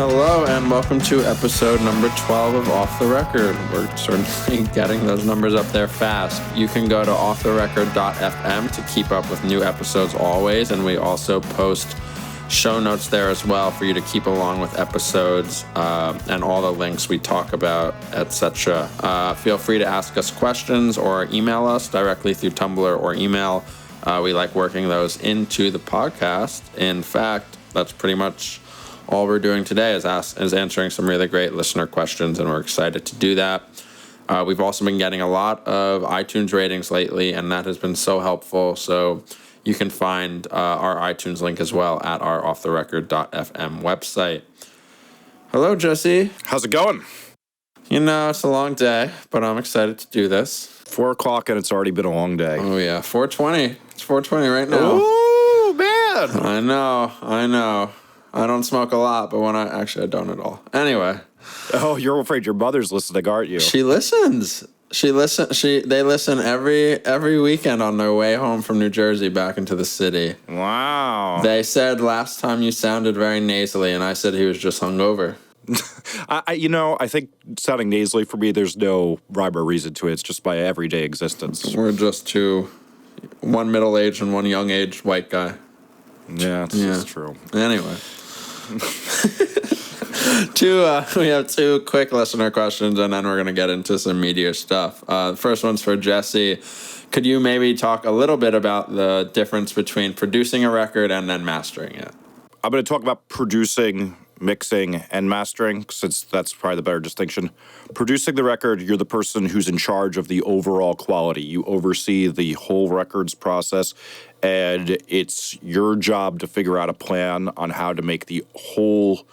Hello and welcome to episode number 12 of Off the Record. We're certainly getting those numbers up there fast. You can go to offtherecord.fm to keep up with new episodes always, and we also post show notes there as well for you to keep along with episodes and all the links we talk about, etc. Feel free to ask us questions or email us directly through Tumblr or email. We like working those into the podcast. In fact, that's pretty much all we're doing today is answering some really great listener questions, and we're excited to do that. We've also been getting a lot of iTunes ratings lately, and that has been so helpful. So you can find our iTunes link as well at our offtherecord.fm website. Hello, Jesse. How's it going? You know, it's a long day, but I'm excited to do this. 4 o'clock and it's already been a long day. Oh, yeah. 4:20. It's 4:20 right now. Ooh, man. I know. I don't smoke a lot, but I don't at all. Anyway. Oh, you're afraid your mother's listening, aren't you? She listens. They listen every weekend on their way home from New Jersey back into the city. Wow. They said last time you sounded very nasally, and I said he was just hungover. I think sounding nasally for me, there's no rhyme or reason to it. It's just my everyday existence. We're just one middle-aged and one young-aged white guy. Yeah, that's true. Anyway. We have 2 quick listener questions, and then we're going to get into some media stuff. The first one's for Jesse. Could you maybe talk a little bit about the difference between producing a record and then mastering it? I'm going to talk about producing, mixing, and mastering, since that's probably the better distinction. Producing the record, you're the person who's in charge of the overall quality. You oversee the whole records process, and it's your job to figure out a plan on how to make the whole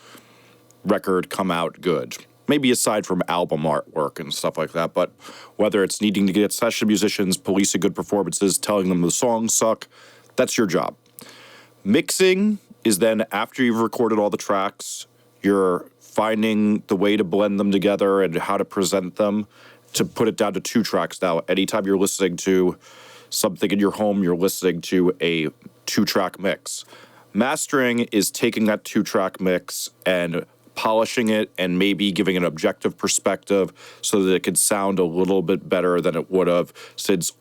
record come out good. Maybe aside from album artwork and stuff like that, but whether it's needing to get session musicians, policing good performances, telling them the songs suck, that's your job. Mixing is then after you've recorded all the tracks, you're finding the way to blend them together and how to present them to put it down to 2 tracks. Now, anytime you're listening to something in your home, you're listening to a 2-track mix. Mastering is taking that 2-track mix and polishing it and maybe giving an objective perspective so that it could sound a little bit better than it would have, since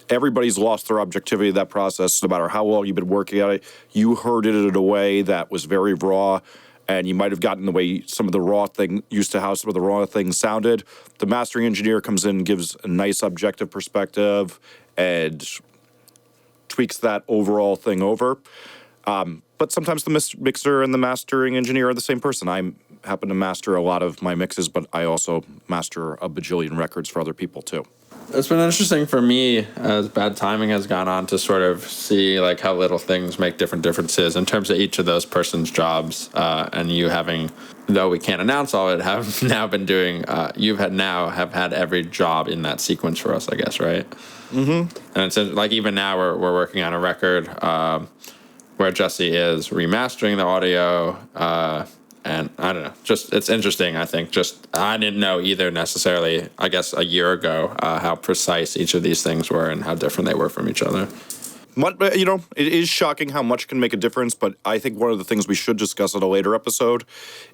everybody's lost their objectivity in that process. No matter how long you've been working on it, you heard it in a way that was very raw, and you might have gotten the way some of the raw thing used to how some of the raw things sounded. The mastering engineer comes in, gives a nice objective perspective, and tweaks that overall thing over. But sometimes the mixer and the mastering engineer are the same person. I happen to master a lot of my mixes, but I also master a bajillion records for other people too. It's been interesting for me as Bad Timing has gone on to sort of see like how little things make different differences in terms of each of those person's jobs. And you having, though we can't announce all of it, have now been doing, have had every job in that sequence for us, I guess, right? Mm-hmm. And it's like even now we're working on a record where Jesse is remastering the audio, and I don't know, just it's interesting, I think. Just I didn't know either necessarily, I guess, a year ago, how precise each of these things were and how different they were from each other. It is shocking how much can make a difference, but I think one of the things we should discuss in a later episode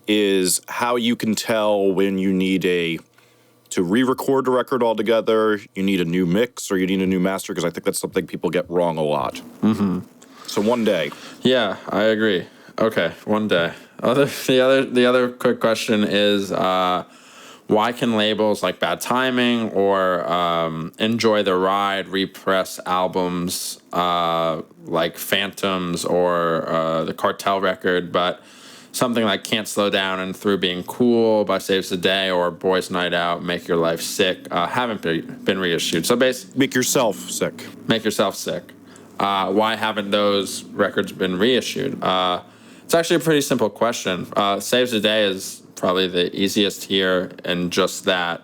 is how you can tell when you need to re-record a record altogether, you need a new mix, or you need a new master, because I think that's something people get wrong a lot. Mm-hmm. So one day. Yeah, I agree. Okay, one day. The other quick question is, why can labels like Bad Timing or Enjoy the Ride repress albums like Phantoms or the Cartel record, but something like Can't Slow Down and Through Being Cool by Saves the Day or Boys Night Out, Make Your Life Sick haven't been reissued? So basically, Make yourself sick. Make yourself sick. Why haven't those records been reissued? It's actually a pretty simple question. Saves the Day is probably the easiest here, and just that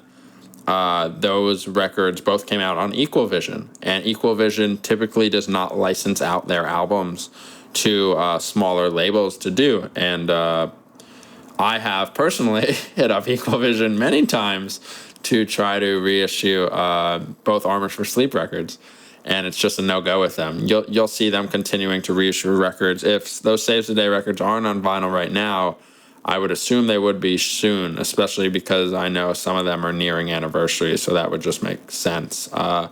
those records both came out on Equal Vision, and Equal Vision typically does not license out their albums to smaller labels to do. And I have personally hit up Equal Vision many times to try to reissue both Armors for Sleep records. And it's just a no-go with them. You'll see them continuing to reissue records. If those Saves the Day records aren't on vinyl right now, I would assume they would be soon, especially because I know some of them are nearing anniversaries, so that would just make sense. For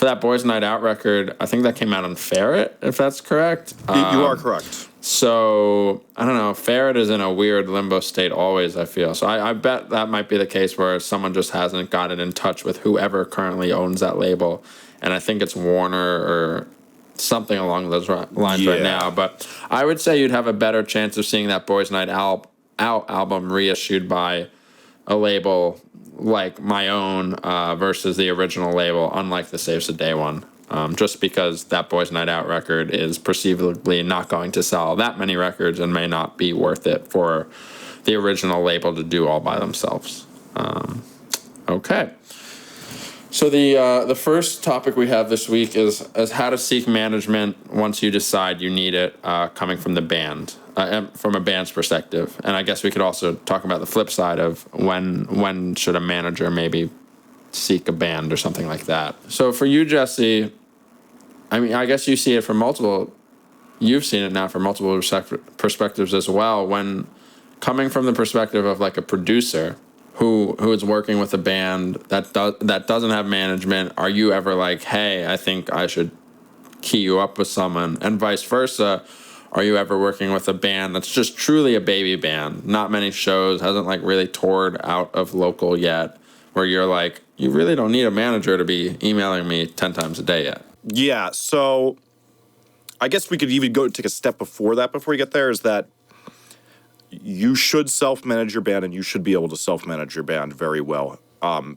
that Boys Night Out record, I think that came out on Ferret, if that's correct. You are correct. So, I don't know, Ferret is in a weird limbo state always, I feel. So I bet that might be the case where someone just hasn't gotten in touch with whoever currently owns that label. And I think it's Warner or something along those lines right now. But I would say you'd have a better chance of seeing that Boys Night Out album reissued by a label like my own versus the original label, unlike the Saves the Day one. Just because that Boys Night Out record is perceivably not going to sell that many records and may not be worth it for the original label to do all by themselves. Okay. So the first topic we have this week is how to seek management once you decide you need it, coming from the band, from a band's perspective. And I guess we could also talk about the flip side of when should a manager maybe seek a band or something like that. So for you, Jesse, I mean, I guess you see it from you've seen it now from multiple perspectives as well. When coming from the perspective of like a producer who is working with a band that doesn't have management, are you ever like, hey, I think I should key you up with someone? And vice versa, are you ever working with a band that's just truly a baby band, not many shows, hasn't like really toured out of local yet, where you're like, you really don't need a manager to be emailing me 10 times a day yet? Yeah, so I guess we could even take a step before that, before you get there, is that you should self-manage your band, and you should be able to self-manage your band very well,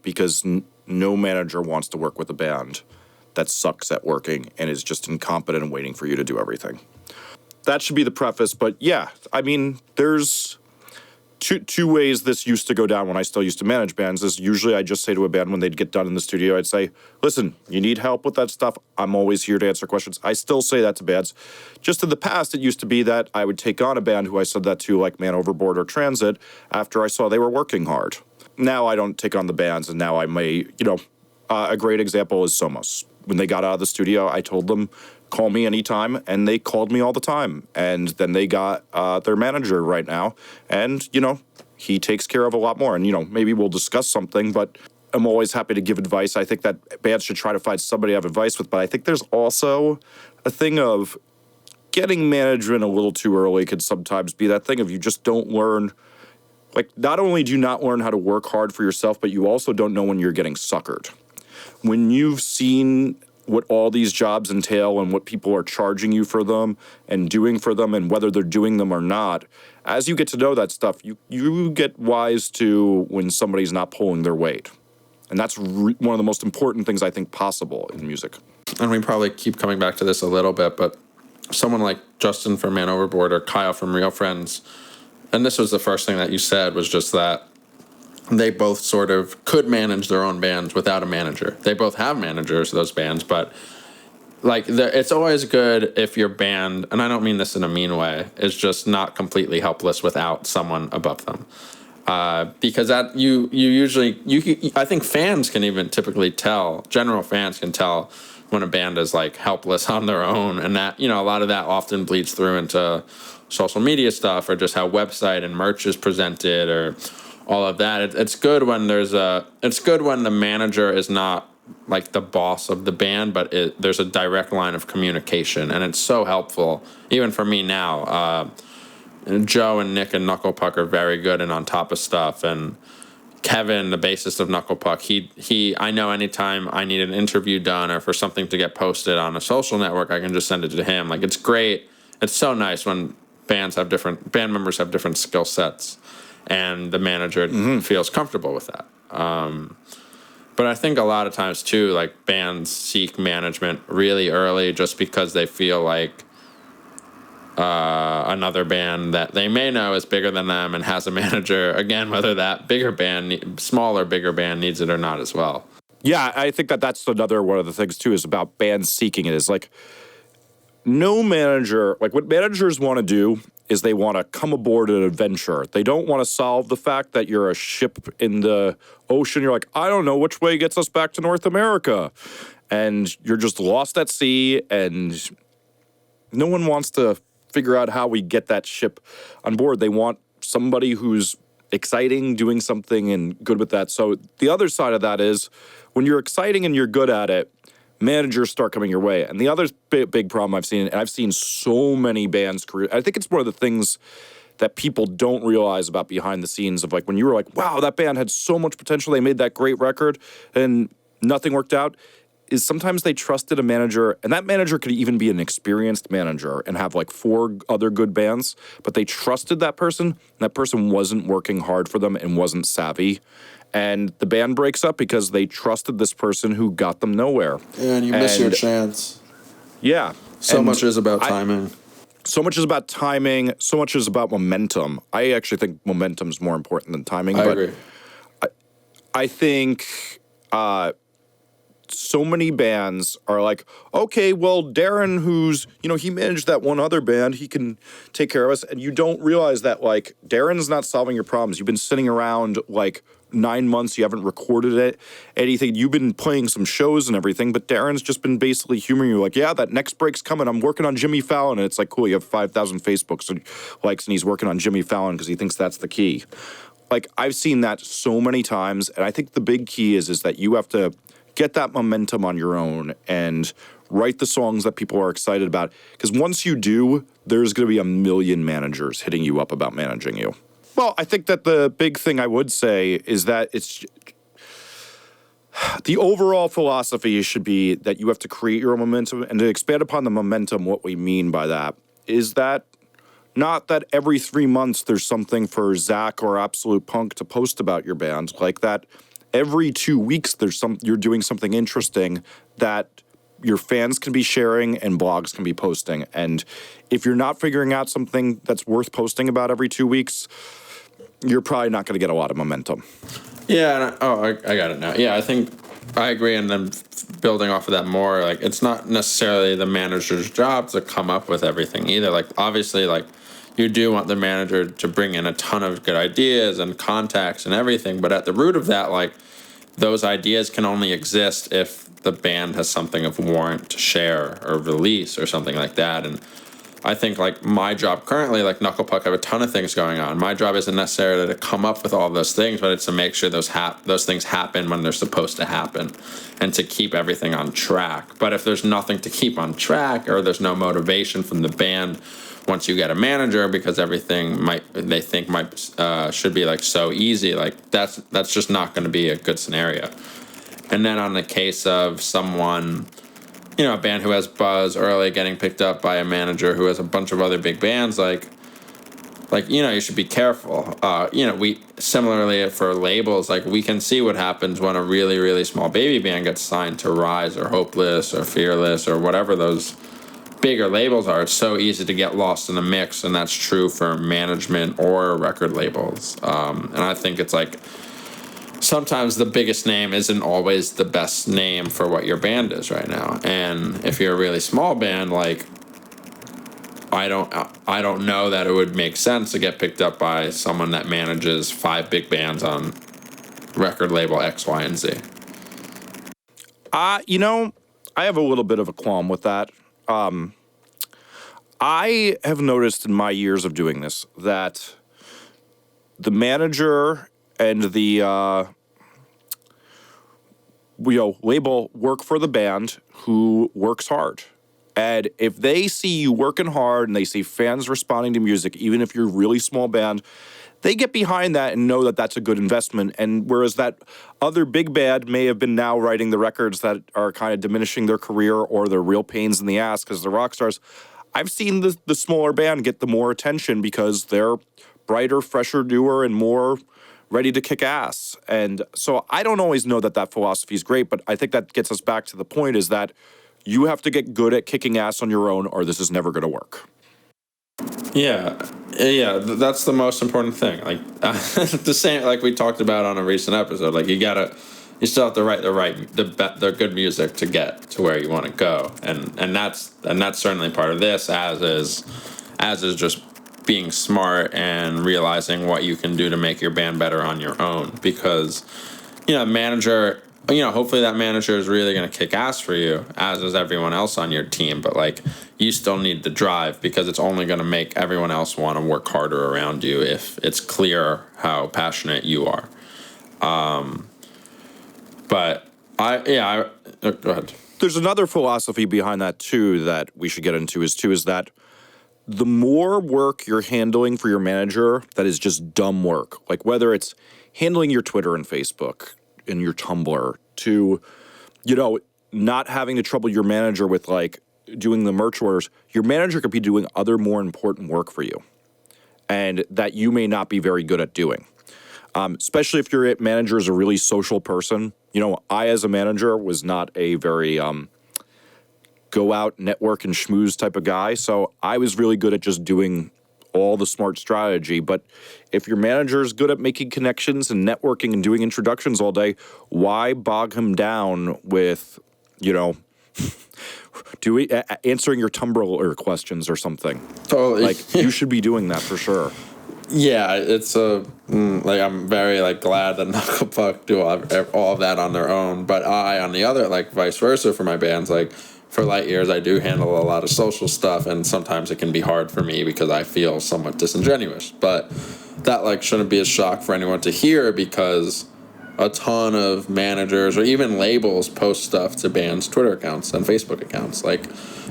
because no manager wants to work with a band that sucks at working and is just incompetent and waiting for you to do everything. That should be the preface, but yeah, I mean, there's two ways this used to go down when I still used to manage bands. Is usually I just say to a band when they'd get done in the studio, I'd say, listen, you need help with that stuff, I'm always here to answer questions. I still say that to bands. Just in the past, it used to be that I would take on a band who I said that to, like Man Overboard or Transit, after I saw they were working hard. Now I don't take on the bands, and now I may, a great example is Somos. When they got out of the studio, I told them, call me anytime, and they called me all the time. And then they got their manager right now, and, he takes care of a lot more. And, maybe we'll discuss something, but I'm always happy to give advice. I think that bands should try to find somebody to have advice with, but I think there's also a thing of getting management a little too early could sometimes be that thing of you just don't learn. Like, not only do you not learn how to work hard for yourself, but you also don't know when you're getting suckered. When you've seen what all these jobs entail and what people are charging you for them and doing for them and whether they're doing them or not, as you get to know that stuff, you get wise to when somebody's not pulling their weight. And that's one of the most important things I think possible in music. And we probably keep coming back to this a little bit, but someone like Justin from Man Overboard or Kyle from Real Friends, and this was the first thing that you said, was just that they both sort of could manage their own bands without a manager. They both have managers, those bands, but like it's always good if your band, and I don't mean this in a mean way, is just not completely helpless without someone above them. Because that you usually, I think fans can even typically tell, general fans can tell when a band is like helpless on their own, and that, a lot of that often bleeds through into social media stuff or just how website and merch is presented or all of that. It's good when it's good when the manager is not like the boss of the band, but there's a direct line of communication, and it's so helpful even for me now. Joe and Nick and Knucklepuck are very good and on top of stuff, and Kevin, the bassist of Knucklepuck, he I know anytime I need an interview done or for something to get posted on a social network, I can just send it to him. Like, it's great. It's so nice when band members have different skill sets, and the manager feels comfortable with that. But I think a lot of times, too, like, bands seek management really early just because they feel like another band that they may know is bigger than them and has a manager, again, whether that smaller, bigger band needs it or not as well. Yeah, I think that's another one of the things, too, is about bands seeking it, is like, no manager, like, what managers want to do is they want to come aboard an adventure. They don't want to solve the fact that you're a ship in the ocean. You're like, I don't know which way gets us back to North America. And you're just lost at sea, and no one wants to figure out how we get that ship on board. They want somebody who's exciting, doing something and good with that. So the other side of that is when you're exciting and you're good at it, managers start coming your way. And the other big problem I've seen, and I've seen so many bands career, I think it's one of the things that people don't realize about behind the scenes of like when you were like, wow, that band had so much potential, they made that great record and nothing worked out, is sometimes they trusted a manager, and that manager could even be an experienced manager and have like 4 other good bands, but they trusted that person, and that person wasn't working hard for them and wasn't savvy. And the band breaks up because they trusted this person who got them nowhere. And you miss your chance. Yeah. So much is about timing. So much is about timing. So much is about momentum. I actually think momentum is more important than timing. I agree. I think so many bands are like, okay, well, Darren, who's, he managed that one other band, he can take care of us. And you don't realize that, like, Darren's not solving your problems. You've been sitting around, like, 9 months, you haven't recorded anything. You've been playing some shows and everything, but Darren's just been basically humoring you, like, yeah, that next break's coming. I'm working on Jimmy Fallon. And it's like, cool, you have 5,000 Facebook likes, and he's working on Jimmy Fallon because he thinks that's the key. Like, I've seen that so many times, and I think the big key is that you have to get that momentum on your own and write the songs that people are excited about. Because once you do, there's going to be a million managers hitting you up about managing you. Well, I think that the big thing I would say is that it's the overall philosophy should be that you have to create your own momentum. And to expand upon the momentum, what we mean by that is that not that every 3 months there's something for Zack or Absolute Punk to post about your band, like that every 2 weeks you're doing something interesting that your fans can be sharing and blogs can be posting. And if you're not figuring out something that's worth posting about every 2 weeks, you're probably not going to get a lot of momentum. Yeah, I got it now. Yeah, I think I agree. And then building off of that more, like, it's not necessarily the manager's job to come up with everything either. Like, obviously, like, you do want the manager to bring in a ton of good ideas and contacts and everything, but at the root of that, like, those ideas can only exist if the band has something of warrant to share or release or something like that. And I think, like, my job currently, like Knucklepuck, I have a ton of things going on. My job isn't necessarily to come up with all those things, but it's to make sure those things happen when they're supposed to happen and to keep everything on track. But if there's nothing to keep on track or there's no motivation from the band once you get a manager because everything should be like so easy, like that's just not going to be a good scenario. And then on the case of someone, a band who has buzz early getting picked up by a manager who has a bunch of other big bands, like you should be careful. We similarly for labels, like we can see what happens when a really, really small baby band gets signed to Rise or Hopeless or Fearless or whatever those bigger labels are. It's so easy to get lost in the mix, and that's true for management or record labels. And I think it's like sometimes the biggest name isn't always the best name for what your band is right now. And if you're a really small band, like I don't know that it would make sense to get picked up by someone that manages 5 big bands on record label X, Y, and Z. I have a little bit of a qualm with that. I have noticed in my years of doing this that the manager and the label work for the band who works hard. And if they see you working hard and they see fans responding to music, even if you're a really small band, they get behind that and know that that's a good investment. And whereas that other big band may have been now writing the records that are kind of diminishing their career or they're real pains in the ass because they're rock stars, I've seen the smaller band get the more attention because they're brighter, fresher, newer, and more ready to kick ass. And so I don't always know that philosophy is great, but I think that gets us back to the point is that you have to get good at kicking ass on your own or this is never going to work. Yeah, that's the most important thing. Like the same, like we talked about on a recent episode. Like you still have to write the good music to get to where you want to go, and that's certainly part of this. As is just being smart and realizing what you can do to make your band better on your own. Because manager hopefully that manager is really going to kick ass for you, as is everyone else on your team. But like, you still need the drive, because it's only going to make everyone else want to work harder around you if it's clear how passionate you are. But go ahead. There's another philosophy behind that too that we should get into is that the more work you're handling for your manager that is just dumb work, like whether it's handling your Twitter and Facebook and your Tumblr, to, not having to trouble your manager with like doing the merch orders, your manager could be doing other more important work for you and that you may not be very good at doing. Especially if your manager is a really social person. I, as a manager, was not a very go out, network, and schmooze type of guy. So I was really good at just doing all the smart strategy. But if your manager is good at making connections and networking and doing introductions all day, why bog him down with, answering your Tumblr questions or something? Totally. Like, you should be doing that for sure. Yeah, it's I'm very glad that Knucklepuck do all of that on their own. But I, on the other, vice versa for my bands, for Light Years, I do handle a lot of social stuff, and sometimes it can be hard for me because I feel somewhat disingenuous. But that shouldn't be a shock for anyone to hear, because a ton of managers or even labels post stuff to bands' Twitter accounts and Facebook accounts,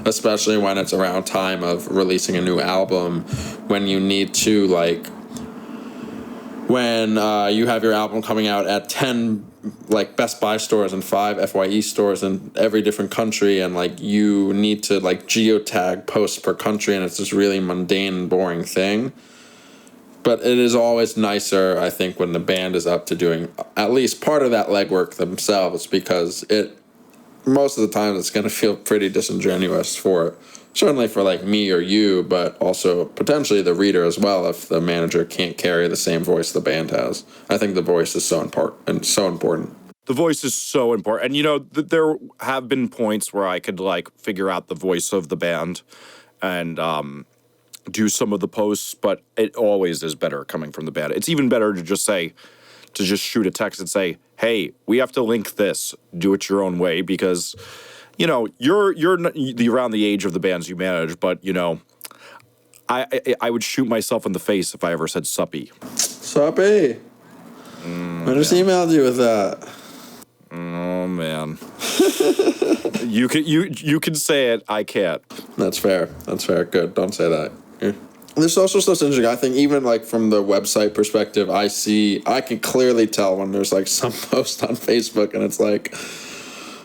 especially when it's around time of releasing a new album, when you need to when you have your album coming out at 10 Best Buy stores and 5 FYE stores in every different country, and you need to geotag posts per country, and it's this really mundane and boring thing. But it is always nicer, I think, when the band is up to doing at least part of that legwork themselves, because most of the time it's going to feel pretty disingenuous certainly for me or you, but also potentially the reader as well, if the manager can't carry the same voice the band has. I think the voice is so important. The voice is so important. And, there have been points where I could, figure out the voice of the band and do some of the posts, but it always is better coming from the band. It's even better to just shoot a text and say, hey, we have to link this, do it your own way, because, you're around the age of the bands you manage, but, I would shoot myself in the face if I ever said suppy. Suppy. I just emailed you with that. Oh, man. You can say it, I can't. That's fair. Good. Don't say that. The social stuff's interesting. I think even from the website perspective, I can clearly tell when there's some post on Facebook and it's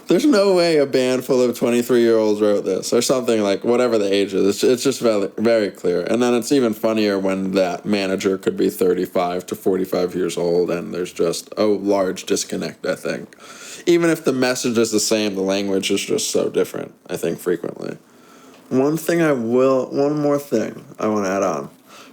there's no way a band full of 23-year-olds wrote this, or something, whatever the age is. It's just very, very clear. And then it's even funnier when that manager could be 35 to 45 years old, and there's just a large disconnect, I think. Even if the message is the same, the language is just so different, I think, frequently. One more thing I want to add on.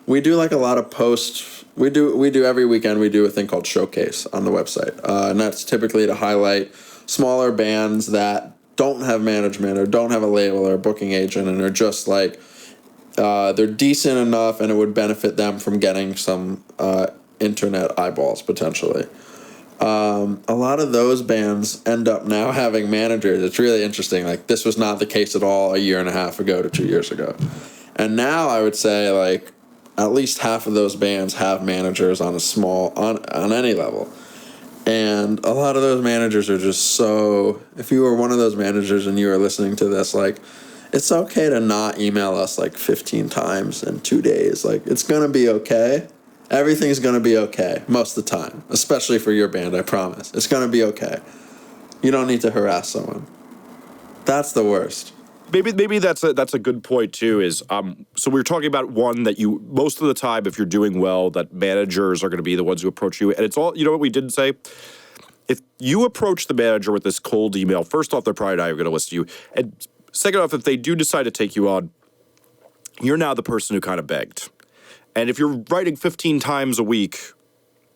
We do a lot of posts. We do every weekend. We do a thing called Showcase on the website, and that's typically to highlight smaller bands that don't have management or don't have a label or a booking agent, and are just they're decent enough, and it would benefit them from getting some internet eyeballs potentially. A lot of those bands end up now having managers. It's really interesting. This was not the case at all a year and a half ago to 2 years ago. And now I would say at least half of those bands have managers on on any level. And a lot of those managers are just so, if you were one of those managers and you were listening to this, it's okay to not email us 15 times in 2 days. It's going to be okay. Everything's going to be okay most of the time, especially for your band, I promise. It's going to be okay. You don't need to harass someone. That's the worst. Maybe that's a good point too, is so we're talking about one that you, most of the time, if you're doing well, that managers are going to be the ones who approach you. And it's all, what we didn't say? If you approach the manager with this cold email, first off, they're probably not going to listen to you. And second off, if they do decide to take you on, you're now the person who kind of begged. And if you're writing 15 times a week,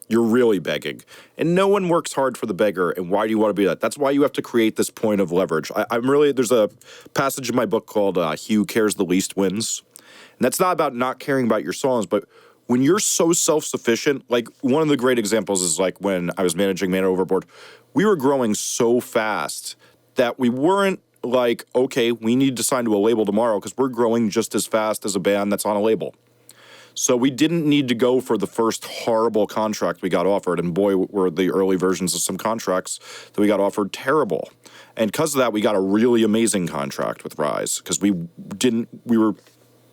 you're really begging. And no one works hard for the beggar. And why do you want to be that? That's why you have to create this point of leverage. There's a passage in my book called He Who Cares the Least Wins. And that's not about not caring about your songs, but when you're so self-sufficient, like one of the great examples is like when I was managing Man Overboard, we were growing so fast that we weren't like, okay, we need to sign to a label tomorrow because we're growing just as fast as a band that's on a label. So we didn't need to go for the first horrible contract we got offered. And boy, were the early versions of some contracts that we got offered terrible. And because of that, we got a really amazing contract with Rise because we were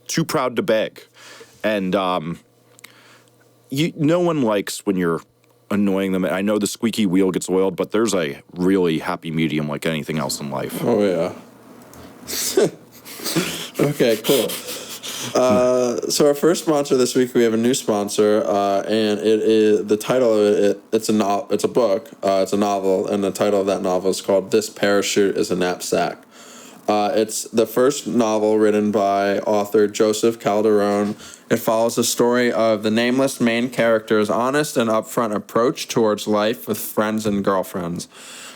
too proud to beg. And no one likes when you're annoying them. I know the squeaky wheel gets oiled, but there's a really happy medium like anything else in life. Oh, yeah. Okay, cool. So our first sponsor this week, we have a new sponsor, and it is the title of it. It's a book. It's a novel, and the title of that novel is called "This Parachute Is a Knapsack." It's the first novel written by author Joseph Calderon. It follows the story of the nameless main character's honest and upfront approach towards life with friends and girlfriends.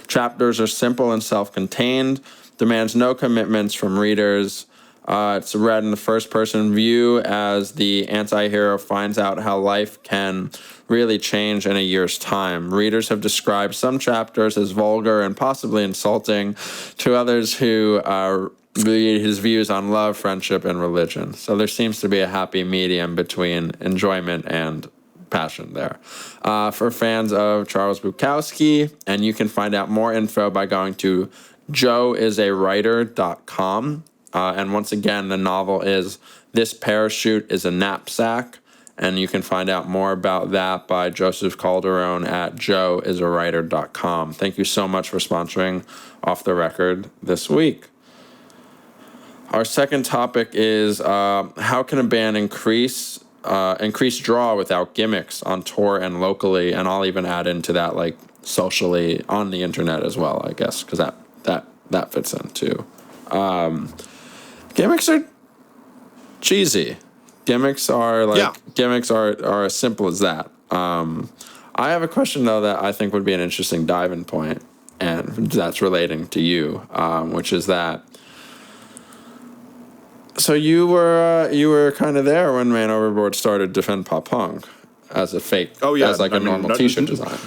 Chapters are simple and self-contained, demands no commitments from readers. It's read in the first-person view as the anti-hero finds out how life can really change in a year's time. Readers have described some chapters as vulgar and possibly insulting to others who read his views on love, friendship, and religion. So there seems to be a happy medium between enjoyment and passion there. For fans of Charles Bukowski, and you can find out more info by going to joeisawriter.com. And once again, the novel is This Parachute is a Knapsack. And you can find out more about that by Joseph Calderon at joeisawriter.com. Thank you so much for sponsoring Off the Record this week. Our second topic is how can a band increase draw without gimmicks on tour and locally? And I'll even add into that like socially on the internet as well, I guess, because that fits in too. Gimmicks are cheesy. Gimmicks are as simple as that. I have a question though that I think would be an interesting dive-in point, and that's relating to you, which is that. So you were kind of there when Man Overboard started Defend Pop Punk as a fake, as like a normal T-shirt design.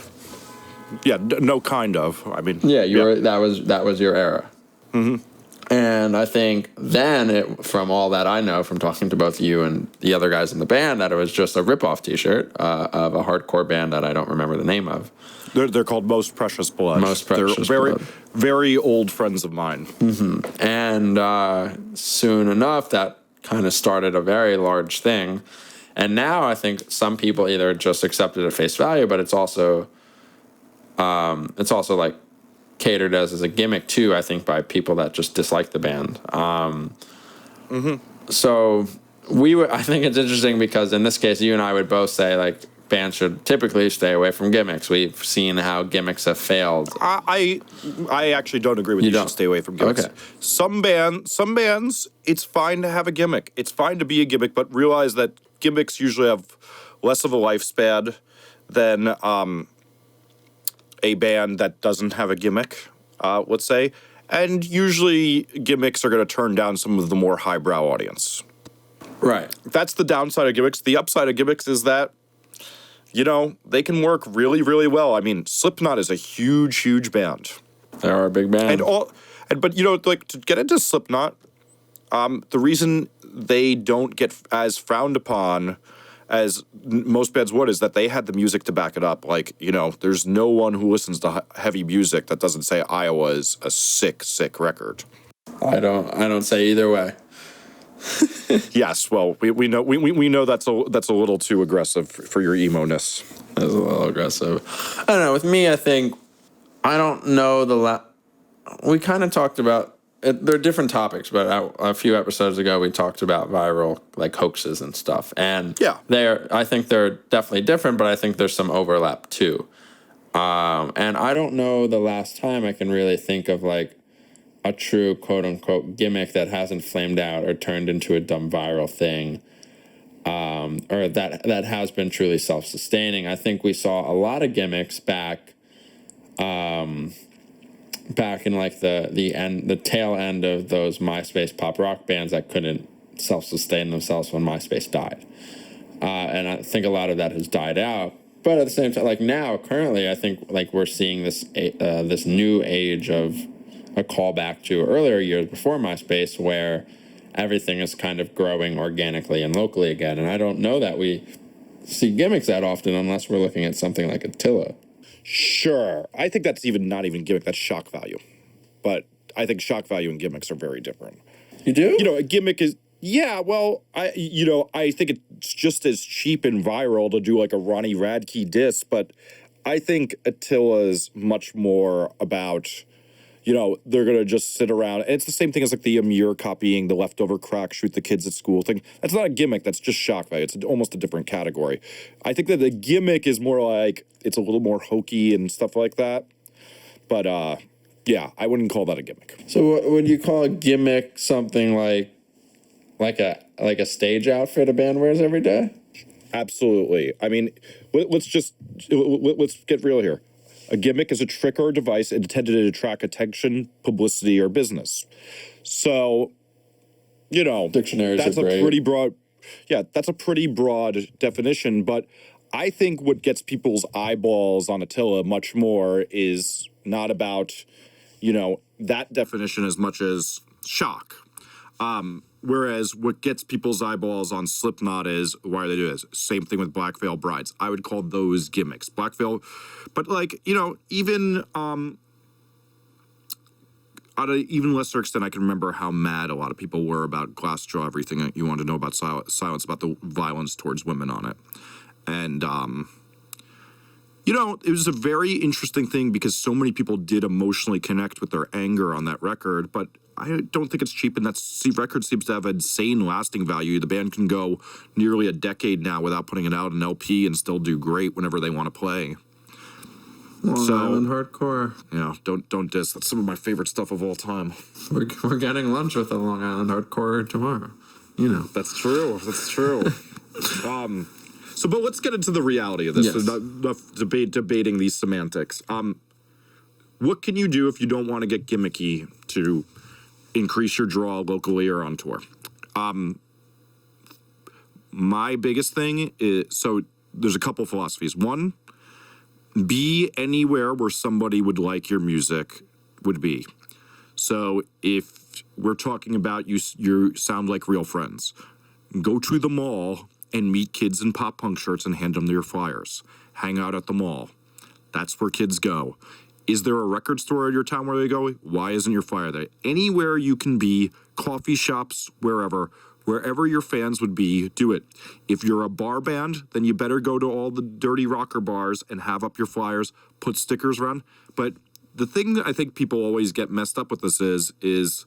Yeah, no, kind of. I mean, were. That was your era. Mm-hmm. And I think then, from all that I know from talking to both you and the other guys in the band, that it was just a rip-off T-shirt of a hardcore band that I don't remember the name of. They're called Most Precious Blood. They're very, very old friends of mine. Mm-hmm. And soon enough, that kind of started a very large thing. And now I think some people either just accept it at face value, but it's also like catered as a gimmick too, I think, by people that just dislike the band. So I think it's interesting because in this case, you and I would both say like bands should typically stay away from gimmicks. We've seen how gimmicks have failed. I actually don't agree with you. Should stay away from gimmicks. Okay. Some bands, it's fine to have a gimmick. It's fine to be a gimmick, but realize that gimmicks usually have less of a lifespan than a band that doesn't have a gimmick, let's say. And usually gimmicks are going to turn down some of the more highbrow audience. Right. That's the downside of gimmicks. The upside of gimmicks is that, they can work really, really well. I mean, Slipknot is a huge, huge band. They are a big band. But to get into Slipknot, the reason they don't get as frowned upon as most bands would is that they had the music to back it up. Like, there's no one who listens to heavy music that doesn't say Iowa is a sick, sick record. I don't say either way. Yes, well, we know that's a little too aggressive for your emo-ness. That's a little aggressive. I don't know. With me, I think I don't know we kind of talked about it. There are different topics, but a few episodes ago we talked about viral like hoaxes and stuff, and I think they're definitely different, but I think there's some overlap too. And I don't know the last time I can really think of like a true quote unquote gimmick that hasn't flamed out or turned into a dumb viral thing, or that has been truly self-sustaining. I think we saw a lot of gimmicks back in like the tail end of those MySpace pop rock bands that couldn't self-sustain themselves when MySpace died. and I think a lot of that has died out. But at the same time, like now, currently, I think like we're seeing this new age of a callback to earlier years before MySpace, where everything is kind of growing organically and locally again. And I don't know that we see gimmicks that often unless we're looking at something like Attila. Sure. I think that's not even gimmick, that's shock value. But I think shock value and gimmicks are very different. You do? You know, a gimmick is, yeah, well, I think it's just as cheap and viral to do like a Ronnie Radke diss, but I think Attila's much more about, you know, they're going to just sit around. And it's the same thing as like the Amir copying the leftover crack, shoot the kids at school thing. That's not a gimmick. That's just shock value. It's almost a different category. I think that the gimmick is more like, it's a little more hokey and stuff like that. But, yeah, I wouldn't call that a gimmick. So would you call a gimmick something like a stage outfit a band wears every day? Absolutely. I mean, let's get real here. A gimmick is a trick or a device intended to attract attention, publicity, or business. So, you know, Dictionaries that's are great. a pretty broad. Yeah, that's a pretty broad definition. But I think what gets people's eyeballs on Attila much more is not about, you know, that definition as much as shock. Whereas what gets people's eyeballs on Slipknot is why they do this. Same thing with Black Veil Brides. I would call those gimmicks. Black Veil, but like, you know, even on an even lesser extent, I can remember how mad a lot of people were about Glassjaw, everything that you wanted to know about Silence, about the violence towards women on it. And, you know, it was a very interesting thing because so many people did emotionally connect with their anger on that record, but I don't think it's cheap, and that record seems to have insane lasting value. The band can go nearly a decade now without putting it out an LP and still do great whenever they want to play. Long Island hardcore. Yeah, don't diss. That's some of my favorite stuff of all time. We're getting lunch with a Long Island hardcore tomorrow. You know. That's true. That's true. So, but let's get into the reality of this. Yes. Enough debating these semantics. What can you do if you don't want to get gimmicky to increase your draw locally or on tour? My biggest thing is, so there's a couple philosophies. One, be anywhere where somebody would like your music would be. So if we're talking about you sound like real friends, go to the mall and meet kids in pop punk shirts and hand them your flyers. Hang out at the mall. That's where kids go. Is there a record store in your town where they go? Why isn't your flyer there? Anywhere you can be, coffee shops, wherever your fans would be, do it. If you're a bar band, then you better go to all the dirty rocker bars and have up your flyers, put stickers around. But the thing that I think people always get messed up with this is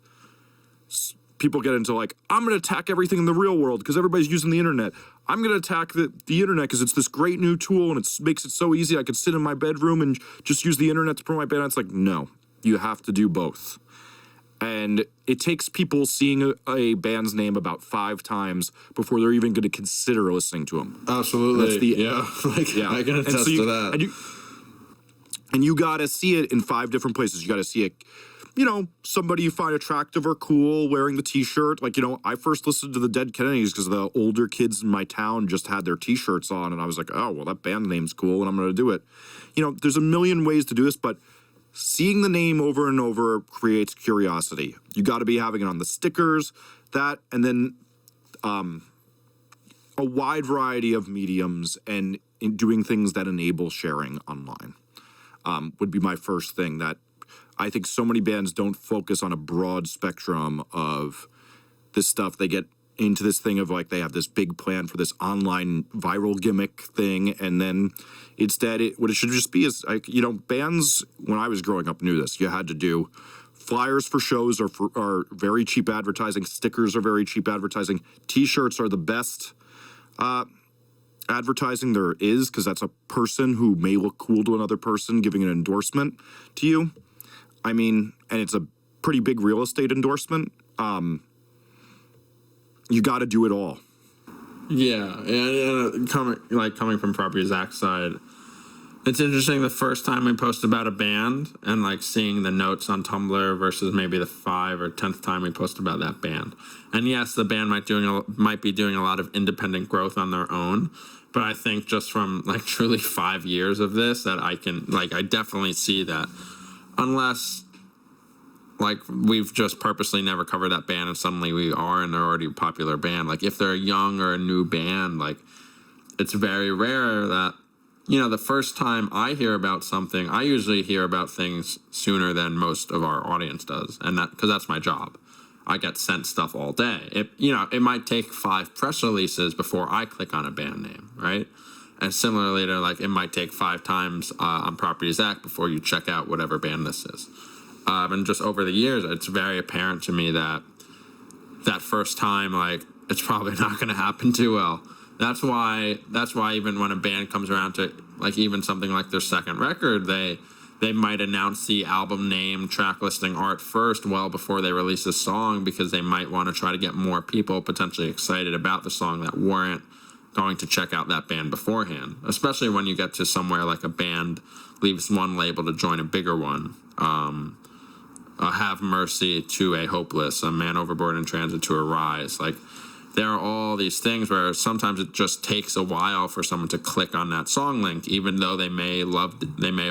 people get into like, I'm going to attack everything in the real world because everybody's using the internet. I'm going to attack the internet because it's this great new tool and it makes it so easy. I could sit in my bedroom and just use the internet to promote my band. It's like, no, you have to do both. And it takes people seeing a band's name about 5 times before they're even going to consider listening to them. Absolutely. Yeah. I can attest to that. And you got to see it in 5 different places. You got to see it, you know, somebody you find attractive or cool wearing the T-shirt. Like, you know, I first listened to the Dead Kennedys because the older kids in my town just had their T-shirts on. And I was like, oh, well, that band name's cool and I'm going to do it. You know, there's a million ways to do this, but seeing the name over and over creates curiosity. You got to be having it on the stickers, that, and then a wide variety of mediums and in doing things that enable sharing online would be my first thing. That I think so many bands don't focus on a broad spectrum of this stuff. They get into this thing of like they have this big plan for this online viral gimmick thing, and then instead what it should just be is, like, you know, bands when I was growing up knew this. You had to do flyers for shows are very cheap advertising. Stickers are very cheap advertising. T-shirts are the best advertising there is, because that's a person who may look cool to another person giving an endorsement to you. I mean, and it's a pretty big real estate endorsement. You got to do it all. Yeah, and coming from probably Zack's side, It's interesting the first time we post about a band and like seeing the notes on Tumblr versus maybe the 5th or 10th time we post about that band. And yes, the band might be doing a lot of independent growth on their own, but I think just from like truly 5 years of this that I definitely see that unless like we've just purposely never covered that band and suddenly we are and they're already a popular band. Like if they're a young or a new band, like it's very rare that, you know, the first time I hear about something, I usually hear about things sooner than most of our audience does. And that, because that's my job. I get sent stuff all day. It might take 5 press releases before I click on a band name, right? And similarly to like, it might take 5 times on Property Zack before you check out whatever band this is. And just over the years, it's very apparent to me that first time, like, it's probably not going to happen too well. That's why even when a band comes around to like even something like their second record, they might announce the album name, track listing, art first, well before they release a song, because they might want to try to get more people potentially excited about the song that weren't going to check out that band beforehand. Especially when you get to somewhere like a band leaves one label to join a bigger one. A Have Mercy to a Hopeless, a Man Overboard in Transit to a Rise. Like, there are all these things where sometimes it just takes a while for someone to click on that song link, even though they may have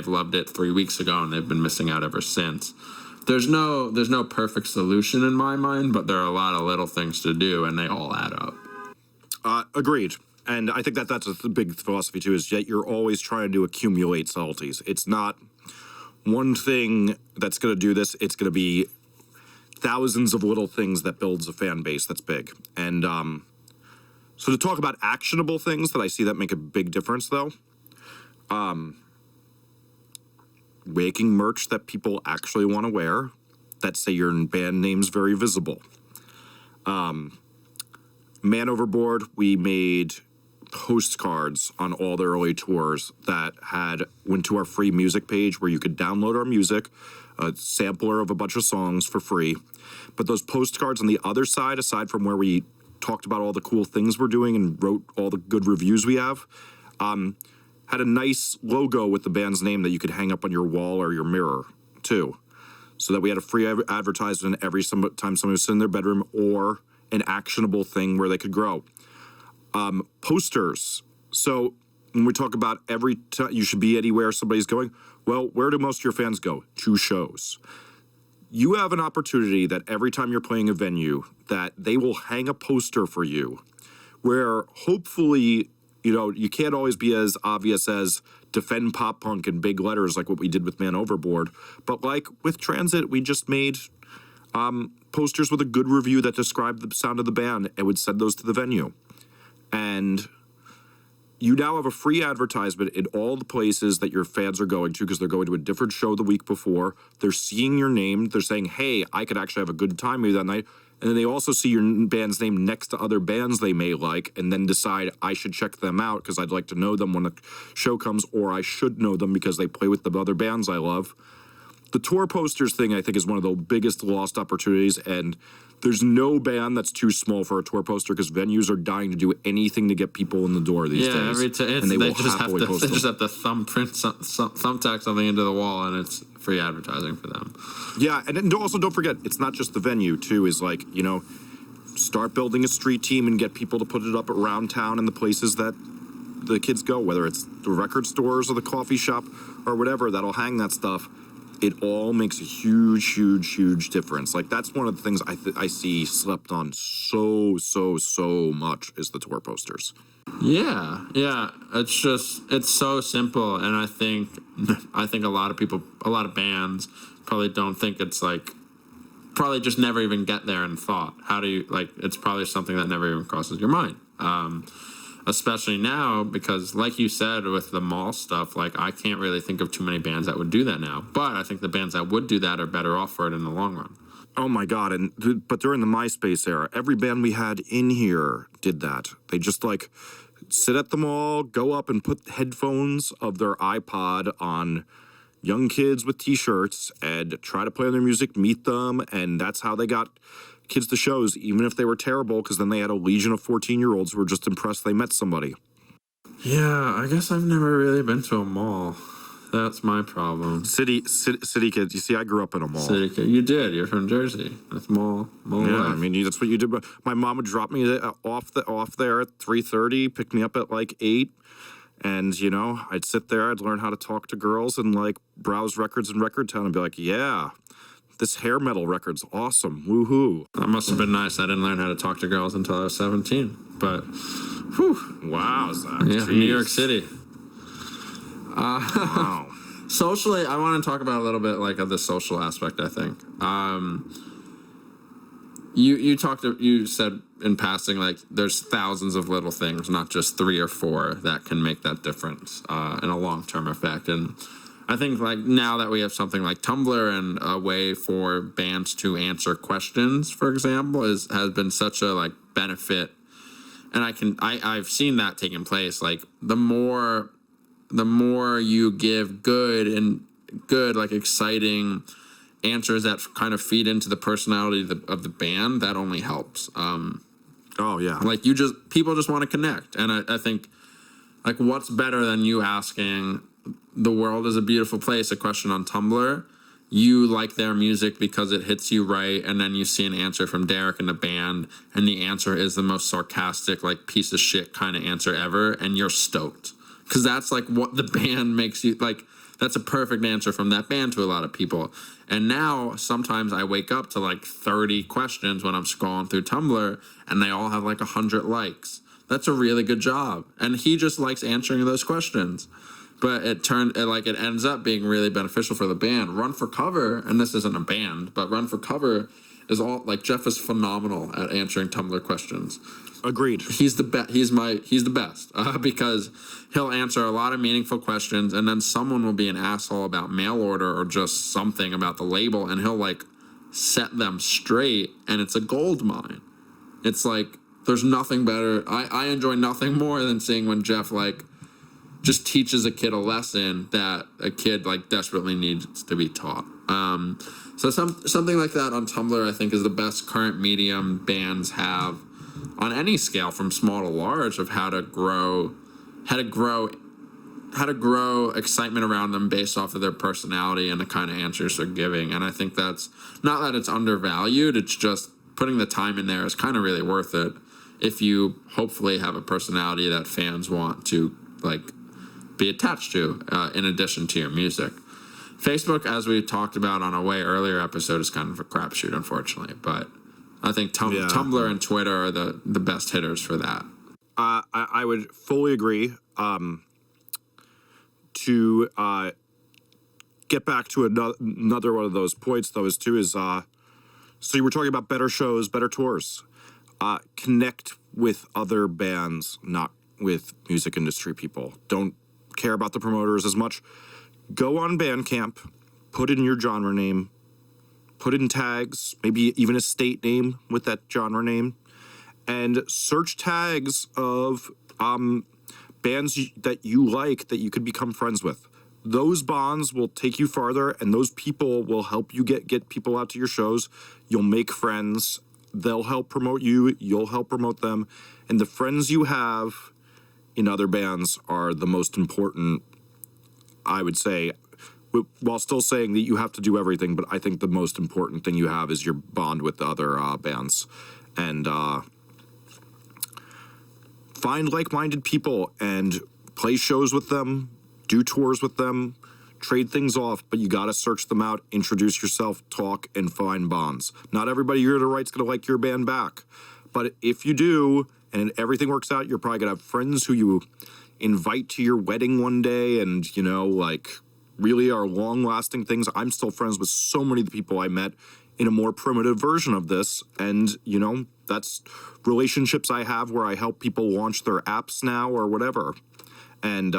loved it 3 weeks ago and they've been missing out ever since. There's no perfect solution in my mind, but there are a lot of little things to do, and they all add up. Agreed. And I think that's a big philosophy too, is that you're always trying to accumulate subtleties. It's not one thing that's going to do this. It's going to be thousands of little things that builds a fan base that's big. And so to talk about actionable things that I see that make a big difference, though, making merch that people actually want to wear, that say your band name's very visible. Man Overboard, we made postcards on all the early tours that went to our free music page where you could download our music, a sampler of a bunch of songs for free. But those postcards on the other side, aside from where we talked about all the cool things we're doing and wrote all the good reviews we have, had a nice logo with the band's name that you could hang up on your wall or your mirror, too. So that we had a free advertisement every time somebody was sitting in their bedroom, or an actionable thing where they could grow. Posters. So when we talk about every time you should be anywhere somebody's going, well, where do most of your fans go? To shows. You have an opportunity that every time you're playing a venue, that they will hang a poster for you, where hopefully, you can't always be as obvious as defend pop punk in big letters like what we did with Man Overboard, but like with Transit, we just made posters with a good review that described the sound of the band and would send those to the venue. And you now have a free advertisement in all the places that your fans are going to, because they're going to a different show the week before. They're seeing your name. They're saying, hey, I could actually have a good time maybe that night. And then they also see your band's name next to other bands they may like, and then decide I should check them out because I'd like to know them when the show comes, or I should know them because they play with the other bands I love. The tour posters thing, I think, is one of the biggest lost opportunities, and there's no band that's too small for a tour poster because venues are dying to do anything to get people in the door these days. And they just have to thumbtack something into the wall, and it's free advertising for them. Yeah, and then also don't forget, it's not just the venue, too, is like, start building a street team and get people to put it up around town in the places that the kids go, whether it's the record stores or the coffee shop or whatever, that'll hang that stuff. It all makes a huge, huge, huge difference. Like, that's one of the things I see slept on so much is the tour posters. Yeah. It's so simple. And I think a lot of people, a lot of bands probably don't think it's like, probably just never even get there in thought. How do you, like, it's probably something that never even crosses your mind. Especially now, because like you said with the mall stuff, like I can't really think of too many bands that would do that now. But I think the bands that would do that are better off for it in the long run. Oh my God. But during the MySpace era, every band we had in here did that. They just like sit at the mall, go up and put headphones of their iPod on young kids with t-shirts and try to play their music, meet them. And that's how they got kids to shows, even if they were terrible, because then they had a legion of 14-year-olds who were just impressed they met somebody. Yeah, I guess I've never really been to a mall. That's my problem. City kids. You see, I grew up in a mall. City kid. You did. You're from Jersey. That's mall Yeah, life. I mean, that's what you did. But my mom would drop me off there at 3:30, pick me up at like 8, and I'd sit there. I'd learn how to talk to girls and like browse records in Record Town and be like, yeah, this hair metal record's awesome. Woohoo! That must have been nice. I didn't learn how to talk to girls until I was 17. But, whew. Wow, Zach. Yeah, Jeez. New York City. Wow. Socially, I want to talk about a little bit like of the social aspect. I think you said in passing like there's thousands of little things, not just 3 or 4 that can make that difference in a long-term effect. And I think like now that we have something like Tumblr and a way for bands to answer questions, for example, has been such a like benefit. And I've seen that taking place. Like the more you give good like exciting answers that kind of feed into the personality of the band, that only helps. Oh yeah. Like people just want to connect, and I think like what's better than you asking "The world is a beautiful place" a question on Tumblr. You like their music because it hits you right, and then you see an answer from Derek and the band, and the answer is the most sarcastic, like piece of shit kind of answer ever, and you're stoked. Because that's like what the band makes you like. That's a perfect answer from that band to a lot of people. And now sometimes I wake up to like 30 questions when I'm scrolling through Tumblr, and they all have like 100 likes. That's a really good job. And he just likes answering those questions. But it ends up being really beneficial for the band. Run for Cover, and this isn't a band, but Run for Cover is all like Jeff is phenomenal at answering Tumblr questions. Agreed. He's the best. He's the best because he'll answer a lot of meaningful questions, and then someone will be an asshole about mail order or just something about the label, and he'll like set them straight, and it's a gold mine. It's like there's nothing better. I enjoy nothing more than seeing when Jeff like just teaches a kid a lesson that a kid like desperately needs to be taught. So something like that on Tumblr I think is the best current medium bands have on any scale from small to large of how to grow excitement around them based off of their personality and the kind of answers they're giving. And I think that's not that it's undervalued, it's just putting the time in there is kind of really worth it if you hopefully have a personality that fans want to like be attached to in addition to your music. Facebook, as we talked about on a way earlier episode, is kind of a crapshoot, unfortunately. But I think Tumblr and Twitter are the best hitters for that. I would fully agree. To get back to another one of those points, though, is so you were talking about better shows, better tours. Connect with other bands, not with music industry people. Don't care about the promoters as much. Go on Bandcamp, put in your genre name, put in tags, maybe even a state name with that genre name, and search tags of bands that you like that you could become friends with. Those bonds will take you farther, and those people will help you get people out to your shows. You'll make friends. They'll help promote you. You'll help promote them. And the friends you have in other bands are the most important, I would say, while still saying that you have to do everything, but I think the most important thing you have is your bond with the other bands. And find like-minded people and play shows with them, do tours with them, trade things off, but you got to search them out, introduce yourself, talk, and find bonds. Not everybody you're to right's going to like your band back, but if you do, and everything works out, you're probably going to have friends who you invite to your wedding one day and, like really are long-lasting things. I'm still friends with so many of the people I met in a more primitive version of this, and, that's relationships I have where I help people launch their apps now or whatever. And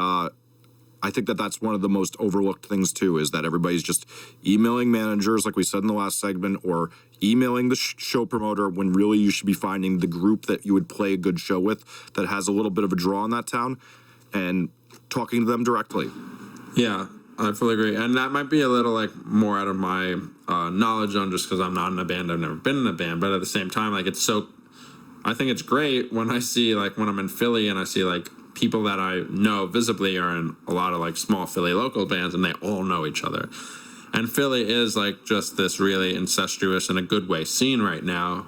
I think that that's one of the most overlooked things, too, is that everybody's just emailing managers, like we said in the last segment, or emailing the show promoter when really you should be finding the group that you would play a good show with that has a little bit of a draw in that town and talking to them directly. Yeah, I fully agree. And that might be a little like more out of my knowledge zone just because I'm not in a band. I've never been in a band. But at the same time, like I think it's great when I see like when I'm in Philly and I see like people that I know visibly are in a lot of like small Philly local bands, and they all know each other. And Philly is like just this really incestuous in a good way scene right now.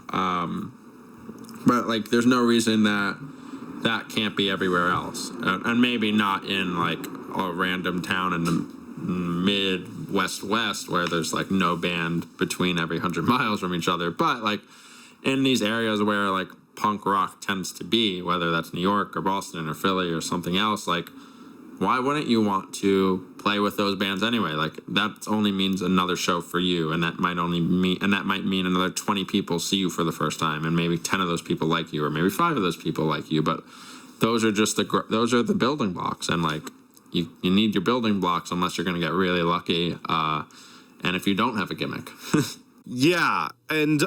But like, there's no reason that can't be everywhere else, and maybe not in like a random town in the Midwest West where there's like no band between every 100 miles from each other, but like in these areas where like punk rock tends to be, whether that's New York or Boston or Philly or something else, like why wouldn't you want to play with those bands anyway? Like that only means another show for you, and that might mean another 20 people see you for the first time, and maybe 10 of those people like you, or maybe 5 of those people like you. But those are just the building blocks, and like you need your building blocks unless you're going to get really lucky, and if you don't have a gimmick. Yeah, and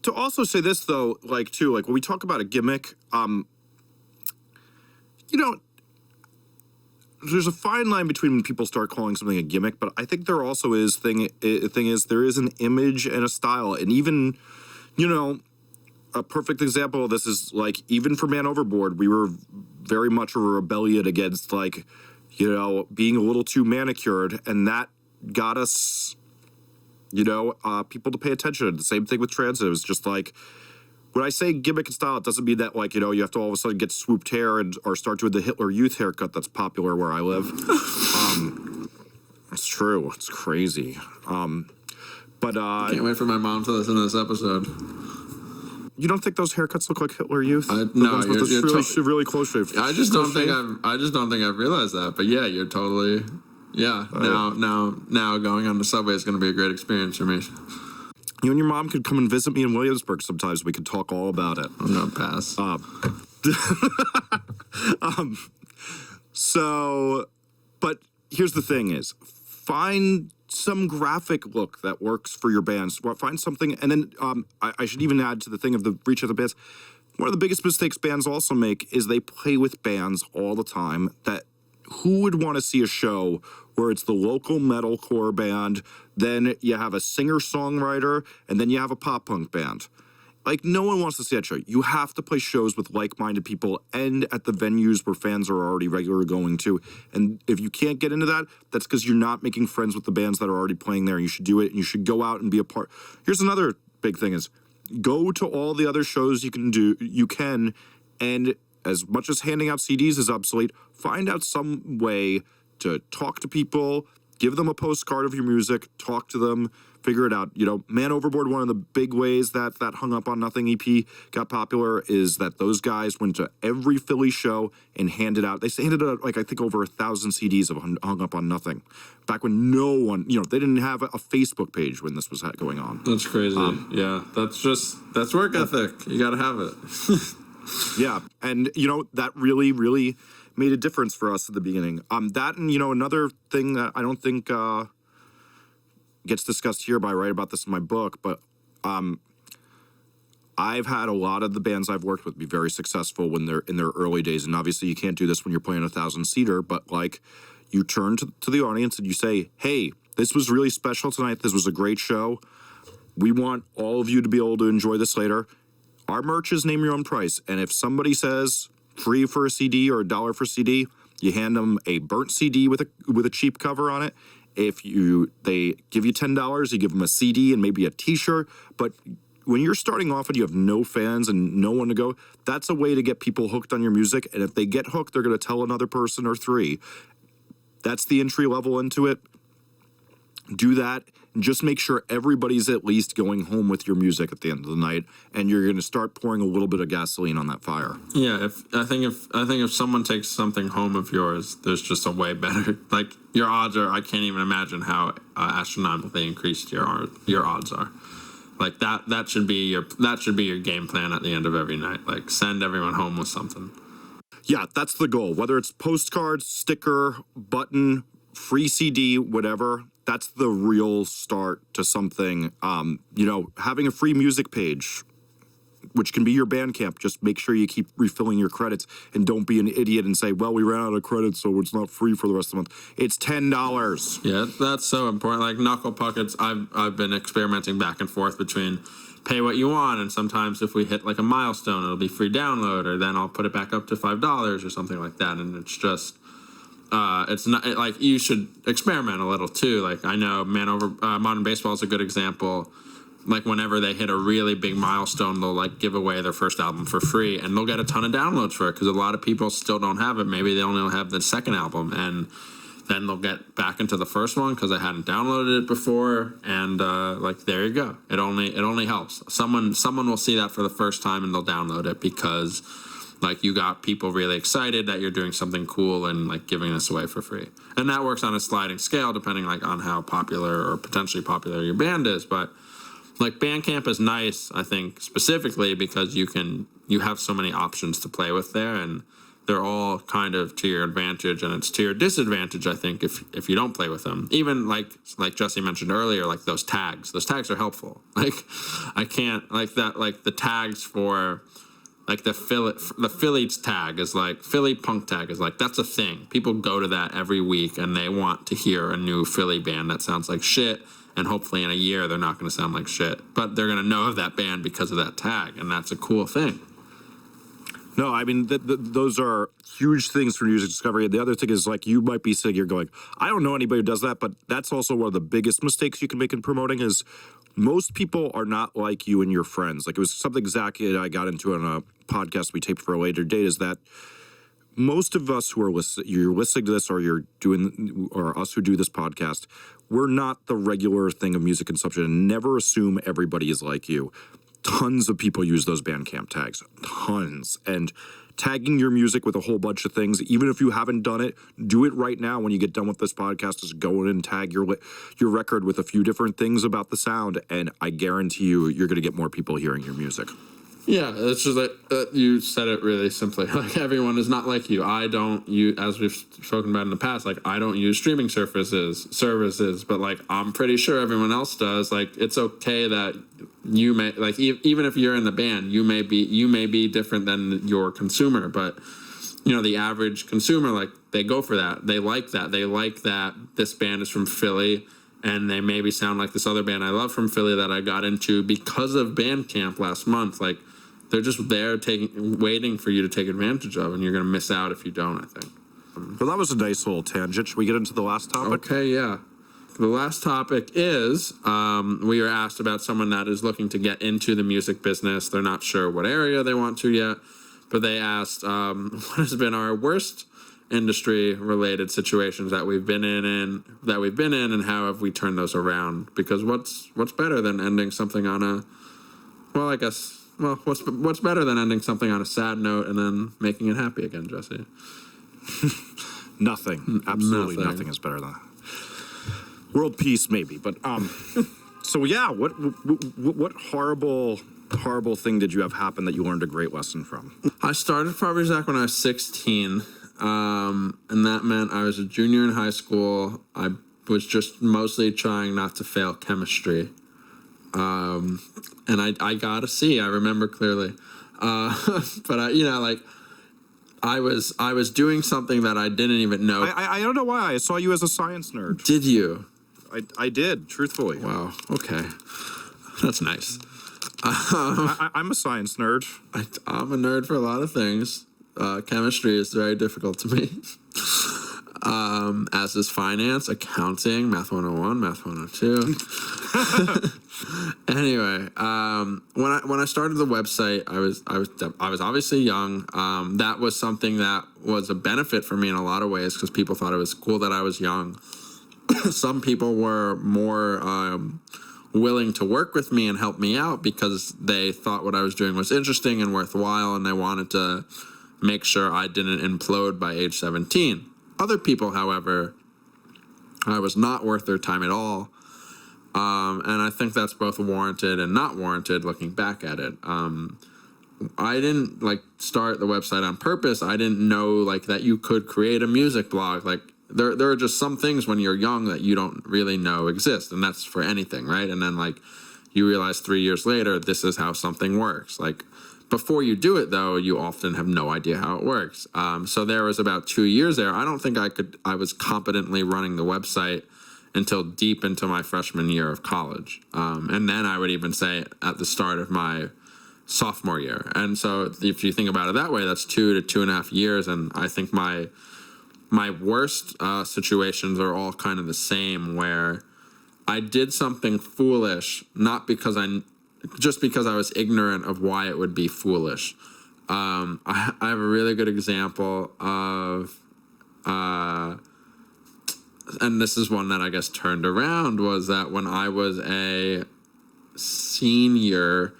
to also say this though, like too, like when we talk about a gimmick, there's a fine line between when people start calling something a gimmick, but I think there also is there is an image and a style, and even, a perfect example of this is like even for Man Overboard, we were very much a rebellion against like, being a little too manicured, and that got us, people to pay attention. The same thing with Transit. It was just like, when I say gimmick and style, it doesn't mean that, like, you have to all of a sudden get swooped hair or start doing the Hitler Youth haircut that's popular where I live. It's true. It's crazy. I can't wait for my mom to listen to this episode. You don't think those haircuts look like Hitler Youth? No, you're really close shave. I just don't think I've realized that. But yeah, you're totally. Yeah. Now going on the subway is going to be a great experience for me. You and your mom could come and visit me in Williamsburg sometimes. We could talk all about it. I'm gonna pass. But here's the thing: is find some graphic look that works for your bands. Find something, and then I should even add to the thing of the reach of the bands. One of the biggest mistakes bands also make is they play with bands all the time that. Who would want to see a show where it's the local metalcore band, then you have a singer-songwriter, and then you have a pop-punk band? Like, no one wants to see that show. You have to play shows with like-minded people and at the venues where fans are already regularly going to. And if you can't get into that, that's because you're not making friends with the bands that are already playing there. And you should do it, and you should go out and be a part. Here's another big thing is go to all the other shows you can, and as much as handing out CDs is obsolete, find out some way to talk to people, give them a postcard of your music, talk to them, figure it out. Man Overboard, one of the big ways that Hung Up on Nothing EP got popular is that those guys went to every Philly show and handed out, I think over 1,000 CDs of Hung Up on Nothing. Back when no one, they didn't have a Facebook page when this was going on. That's crazy. Yeah, that's work ethic. You got to have it. Yeah, and that really, really made a difference for us at the beginning. That and another thing that I don't think gets discussed here, but I write about this in my book. But I've had a lot of the bands I've worked with be very successful when they're in their early days, and obviously you can't do this when you're playing a 1,000-seater. But like, you turn to the audience and you say, "Hey, this was really special tonight. This was a great show. We want all of you to be able to enjoy this later. Our merch is name your own price, and if somebody says free for a CD or $1 for a CD, you hand them a burnt CD with a cheap cover on it. If they give you $10, you give them a CD and maybe a T-shirt. But when you're starting off and you have no fans and no one to go, that's a way to get people hooked on your music. And if they get hooked, they're going to tell another person or 3. That's the entry level into it. Do that. And just make sure everybody's at least going home with your music at the end of the night, and you're going to start pouring a little bit of gasoline on that fire. Yeah, I think if someone takes something home of yours, there's just a way better. Like, your odds are, I can't even imagine how astronomically increased your odds are. Like that should be your game plan at the end of every night. Like, send everyone home with something. Yeah, that's the goal. Whether it's postcard, sticker, button, free CD, whatever. That's the real start to something. Having a free music page which can be your Bandcamp. Just make sure you keep refilling your credits and don't be an idiot and say, well, we ran out of credits, so it's not free for the rest of the month. It's $10. Yeah, that's so important. Like Knuckle Puckets, I've been experimenting back and forth between pay what you want, and sometimes if we hit like a milestone, it'll be free download, or then I'll put it back up to $5 or something like that. And it's just, it's not like you should experiment a little too. Like I know Modern Baseball is a good example. Like whenever they hit a really big milestone, they'll like give away their first album for free, and they'll get a ton of downloads for it because a lot of people still don't have it. Maybe they only have the second album, and then they'll get back into the first one because they hadn't downloaded it before, and like there you go. It only helps. Someone will see that for the first time and they'll download it because like you got people really excited that you're doing something cool and like giving this away for free. And that works on a sliding scale depending like on how popular or potentially popular your band is, but like Bandcamp is nice, I think, specifically because you have so many options to play with there, and they're all kind of to your advantage, and it's to your disadvantage, I think, if you don't play with them. Even like Jesse mentioned earlier, like those tags are helpful. Like I can't like that, like the tags for like the Philly tag is like Philly punk tag is like, that's a thing. People go to that every week and they want to hear a new Philly band that sounds like shit. And hopefully in a year, they're not going to sound like shit. But they're going to know of that band because of that tag. And that's a cool thing. No, I mean, those are huge things for music discovery. And the other thing is, like, you might be sitting here going, I don't know anybody who does that. But that's also one of the biggest mistakes you can make in promoting is most people are not like you and your friends. Like, it was something Zack and I got into on a podcast we taped for a later date, is that most of us who are you're listening to this, or you're doing, or us who do this podcast, we're not the regular thing of music consumption. And never assume everybody is like you. Tons of people use those Bandcamp tags, tons. And tagging your music with a whole bunch of things, even if you haven't done it, do it right now. When you get done with this podcast, just go in and tag your record with a few different things about the sound, and I guarantee you're going to get more people hearing your music. Yeah, it's just like you said it really simply. Like everyone is not like you. I don't use, as we've spoken about in the past, like I don't use streaming services, but like I'm pretty sure everyone else does. Like it's okay that you may like even if you're in the band, you may be different than your consumer, but you know the average consumer, like they go for that. They like that. They like that this band is from Philly. And they maybe sound like this other band I love from Philly that I got into because of Bandcamp last month. Like they're just there waiting for you to take advantage of, and you're going to miss out if you don't, I think. Well, that was a nice little tangent. Should we get into the last topic? Okay, yeah. The last topic is we were asked about someone that is looking to get into the music business. They're not sure what area they want to yet, but they asked what has been our worst industry related situations that we've been in and how have we turned those around? Because what's better than ending something on a what's better than ending something on a sad note and then making it happy again, Jesse? Nothing. Absolutely nothing is better than that. World peace, maybe, but so yeah, what horrible thing did you have happen that you learned a great lesson from? I started Property Zack when I was 16. And that meant I was a junior in high school. I was just mostly trying not to fail chemistry. And I got a C, I remember clearly. But I was doing something that I didn't even know. I don't know why. I saw you as a science nerd. Did you? I did, truthfully. Wow. Okay. That's nice. I'm a science nerd. I'm a nerd for a lot of things. Chemistry is very difficult to me. As is finance, accounting, math 101, math 102. Anyway, when I started the website, I was obviously young. That was something that was a benefit for me in a lot of ways because people thought it was cool that I was young. Some people were more willing to work with me and help me out because they thought what I was doing was interesting and worthwhile, and they wanted to make sure I didn't implode by age 17. Other people, however, I was not worth their time at all. And I think that's both warranted and not warranted looking back at it. I didn't start the website on purpose. I didn't know that you could create a music blog. There are just some things when you're young that you don't really know exist, and that's for anything, right? And then you realize 3 years later, this is how something works. Before you do it, though, you often have no idea how it works. So there was about 2 years there. I don't think I was competently running the website until deep into my freshman year of college. And then I would even say at the start of my sophomore year. And so if you think about it that way, that's 2 to 2.5 years. And I think my worst situations are all kind of the same, where I did something foolish, not because just because I was ignorant of why it would be foolish. I have a really good example of, and this is one that I guess turned around, was that when I was a senior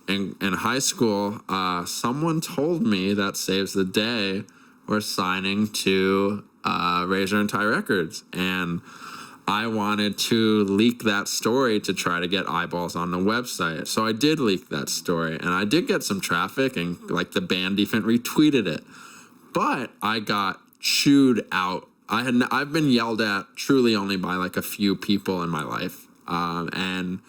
in high school, someone told me that Saves the Day were signing to Razor and Tie Records, and I wanted to leak that story to try to get eyeballs on the website. So I did leak that story, and I did get some traffic, and like the band even retweeted it. But I got chewed out. I've been yelled at truly only by like a few people in my life, and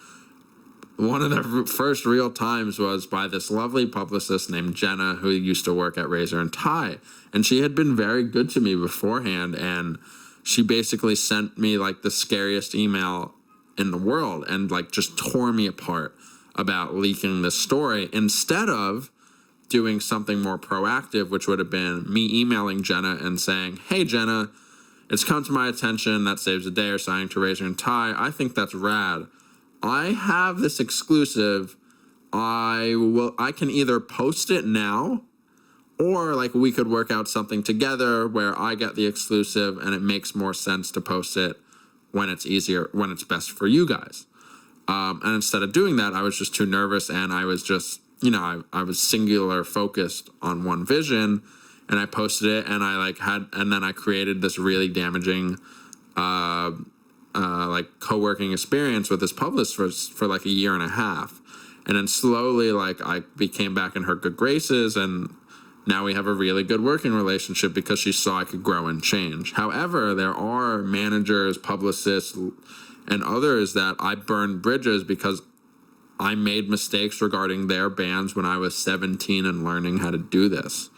one of the first real times was by this lovely publicist named Jenna, who used to work at Razor and Tie, and she had been very good to me beforehand, and she basically sent me like the scariest email in the world and like just tore me apart about leaking this story, instead of doing something more proactive, which would have been me emailing Jenna and saying, "Hey Jenna, it's come to my attention that Saves the Day are signing to Razor and Tie. I think that's rad. I have this exclusive. I can either post it now, or like we could work out something together where I get the exclusive and it makes more sense to post it when it's easier, when it's best for you guys." And instead of doing that, I was just too nervous, and I was just, I was singular focused on one vision, and I posted it, and and then I created this really damaging, like co-working experience with this publicist for like a year and a half. And then slowly, like, I became back in her good graces, and now we have a really good working relationship because she saw I could grow and change. However, there are managers, publicists, and others that I burned bridges because I made mistakes regarding their bands when I was 17 and learning how to do this.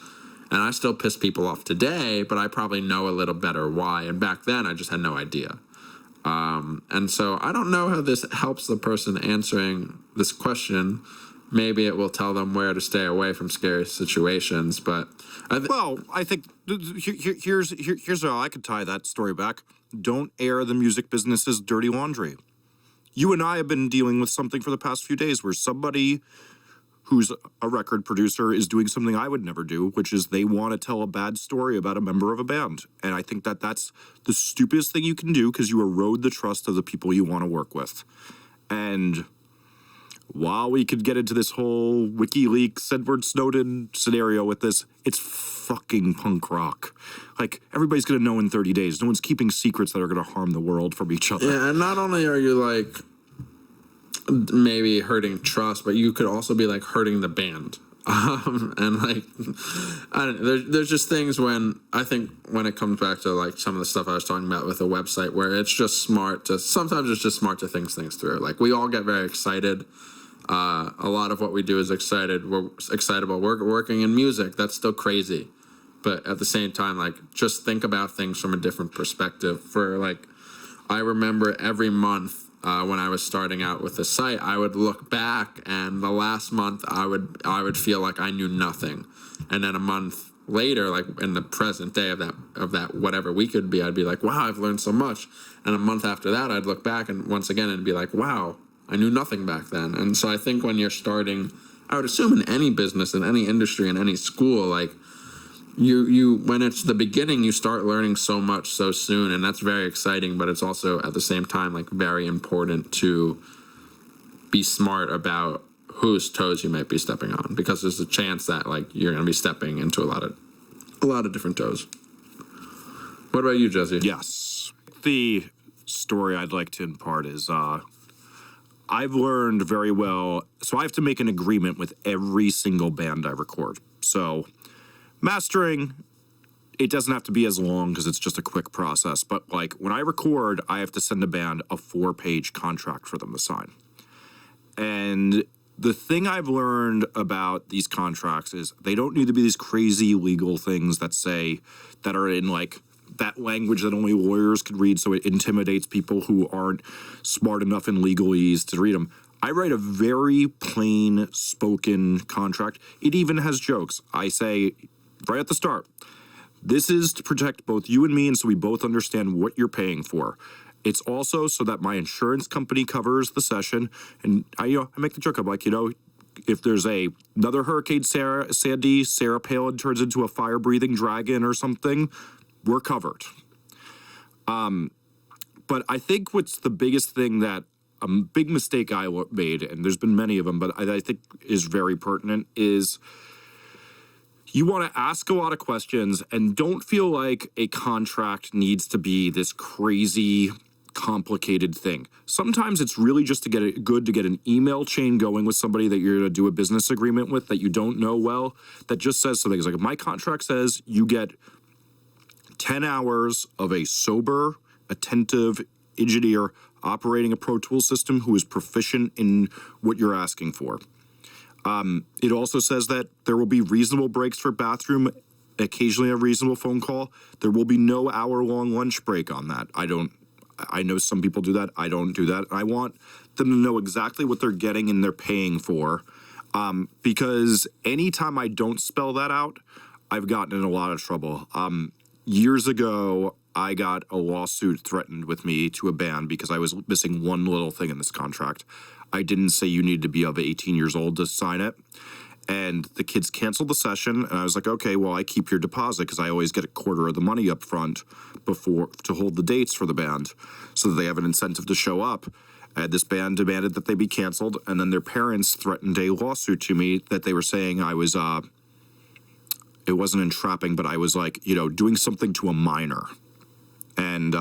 And I still piss people off today, but I probably know a little better why. And back then, I just had no idea. And so I don't know how this helps the person answering this question. Maybe it will tell them where to stay away from scary situations, but I think here's how I could tie that story back. Don't air the music business's dirty laundry. You and I have been dealing with something for the past few days where somebody who's a record producer is doing something I would never do, which is they want to tell a bad story about a member of a band. And I think that that's the stupidest thing you can do, because you erode the trust of the people you want to work with. And while we could get into this whole WikiLeaks, Edward Snowden scenario with this, it's fucking punk rock. Like, everybody's going to know in 30 days. No one's keeping secrets that are going to harm the world from each other. Yeah, and not only are you, like, maybe hurting trust, but you could also be, like, hurting the band. And, like, I don't know, there's just things when, I think when it comes back to, like, some of the stuff I was talking about with the website, where it's just smart to, sometimes it's just smart to think things through. Like, we all get very excited. A lot of what we do is excited. We're excitable. We're working in music. That's still crazy. But at the same time, like, just think about things from a different perspective. For, like, I remember every month when I was starting out with the site, I would look back, and the last month I would feel like I knew nothing. And then a month later, like in the present day of that whatever week it'd be, I'd be like, wow, I've learned so much. And a month after that, I'd look back, and once again, it'd be like, wow, I knew nothing back then. And so I think when you're starting, I would assume in any business, in any industry, in any school, like, you when it's the beginning, you start learning so much so soon, and that's very exciting, but it's also at the same time, like, very important to be smart about whose toes you might be stepping on, because there's a chance that, like, you're going to be stepping into a lot of different toes. What about you, Jesse? Yes. The story I'd like to impart is I've learned very well, so I have to make an agreement with every single band I record. So mastering, it doesn't have to be as long because it's just a quick process. But, like, when I record, I have to send a band a 4-page contract for them to sign. And the thing I've learned about these contracts is they don't need to be these crazy legal things that are in like that language that only lawyers could read, so it intimidates people who aren't smart enough in legalese to read them. I write a very plain spoken contract. It even has jokes. I say right at the start, this is to protect both you and me, and so we both understand what you're paying for. It's also so that my insurance company covers the session, and I make the joke. I'm like, if there's another Hurricane Sandy, Sarah Palin turns into a fire-breathing dragon or something, we're covered. But I think what's the biggest thing that a big mistake I made, and there's been many of them, but I think is very pertinent, is you want to ask a lot of questions and don't feel like a contract needs to be this crazy, complicated thing. Sometimes it's really just good to get an email chain going with somebody that you're going to do a business agreement with that you don't know well, that just says something. It's like, my contract says you get 10 hours of a sober, attentive engineer operating a Pro Tools system who is proficient in what you're asking for. It also says that there will be reasonable breaks for bathroom, occasionally a reasonable phone call. There will be no hour-long lunch break on that. I know some people do that. I don't do that. I want them to know exactly what they're getting and they're paying for, because anytime I don't spell that out, I've gotten in a lot of trouble. Years ago, I got a lawsuit threatened with me to a band because I was missing one little thing in this contract. I didn't say you needed to be of 18 years old to sign it. And the kids canceled the session, and I was like, okay, well, I keep your deposit because I always get a quarter of the money up front to hold the dates for the band so that they have an incentive to show up. And this band demanded that they be canceled, and then their parents threatened a lawsuit to me that they were saying I was, it wasn't entrapping, but I was like, doing something to a minor. And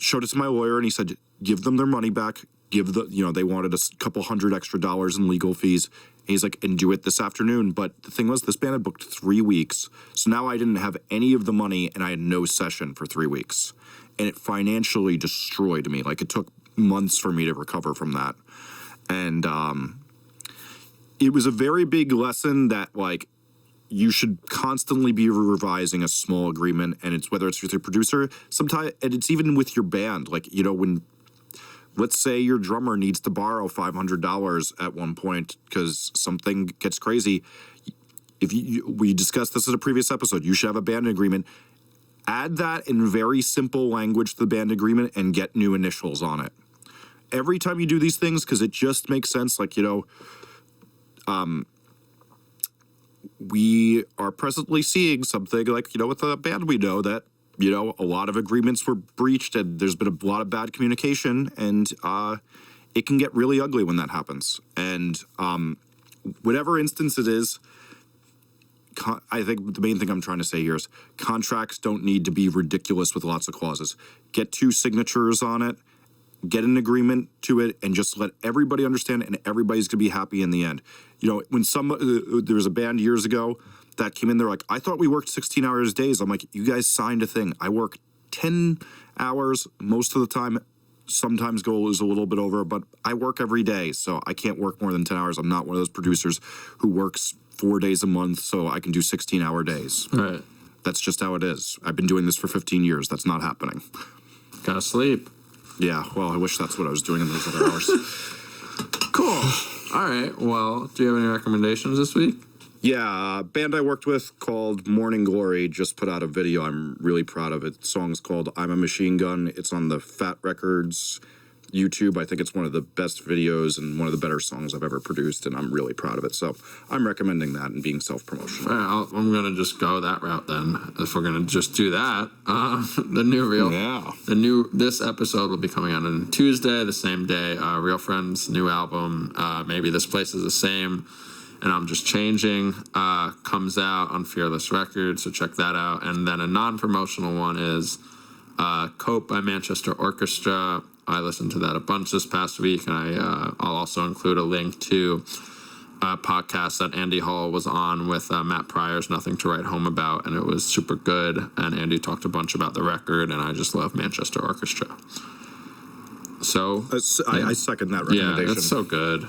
showed it to my lawyer, and he said, give them their money back. They wanted a couple $100 extra in legal fees. And he's like, and do it this afternoon. But the thing was, this band had booked 3 weeks. So now I didn't have any of the money and I had no session for 3 weeks. And it financially destroyed me. Like, it took months for me to recover from that. And it was a very big lesson that, like, you should constantly be revising a small agreement, and whether it's with your producer, sometimes, and it's even with your band. Like, when, let's say your drummer needs to borrow $500 at one point because something gets crazy. We discussed this in a previous episode, you should have a band agreement. Add that in very simple language to the band agreement and get new initials on it. Every time you do these things, because it just makes sense, like, we are presently seeing something like, with a band we know that, a lot of agreements were breached and there's been a lot of bad communication, and it can get really ugly when that happens. And whatever instance it is, I think the main thing I'm trying to say here is contracts don't need to be ridiculous with lots of clauses. Get 2 signatures on it, get an agreement to it, and just let everybody understand, and everybody's going to be happy in the end. When there was a band years ago that came in, they're like, I thought we worked 16 hours days. I'm like, you guys signed a thing. I work 10 hours most of the time. Sometimes goes a little bit over, but I work every day, so I can't work more than 10 hours. I'm not one of those producers who works 4 days a month so I can do 16-hour days. Right. That's just how it is. I've been doing this for 15 years. That's not happening. Gotta sleep. Yeah, well, I wish that's what I was doing in those other hours. Cool. All right. Well, do you have any recommendations this week? Yeah, a band I worked with called Morning Glory just put out a video. I'm really proud of it. The song's called I'm a Machine Gun. It's on the Fat Records YouTube. I think it's one of the best videos and one of the better songs I've ever produced, and I'm really proud of it. So I'm recommending that and being self-promotional. All right, I'm going to just go that route then. If we're going to just do that, the new Real... Yeah. This episode will be coming out on Tuesday, the same day. Real Friends' new album, Maybe This Place Is the Same, and I'm Just Changing, comes out on Fearless Records, so check that out. And then a non-promotional one is Cope by Manchester Orchestra. I listened to that a bunch this past week, and I'll also include a link to a podcast that Andy Hall was on with Matt Pryor's Nothing to Write Home About, and it was super good. And Andy talked a bunch about the record, and I just love Manchester Orchestra. So I second that recommendation. Yeah, it's so good.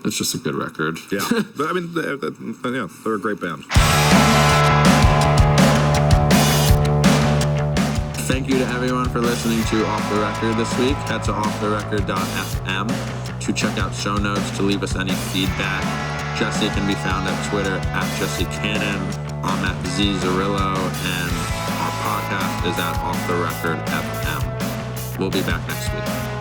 It's just a good record. Yeah. But I mean, they're a great band. Thank you to everyone for listening to Off the Record this week. Head to offtherecord.fm to check out show notes, to leave us any feedback. Jesse can be found at Twitter at Jesse Cannon. I'm at Zarrillo, and our podcast is at Off the Record FM. We'll be back next week.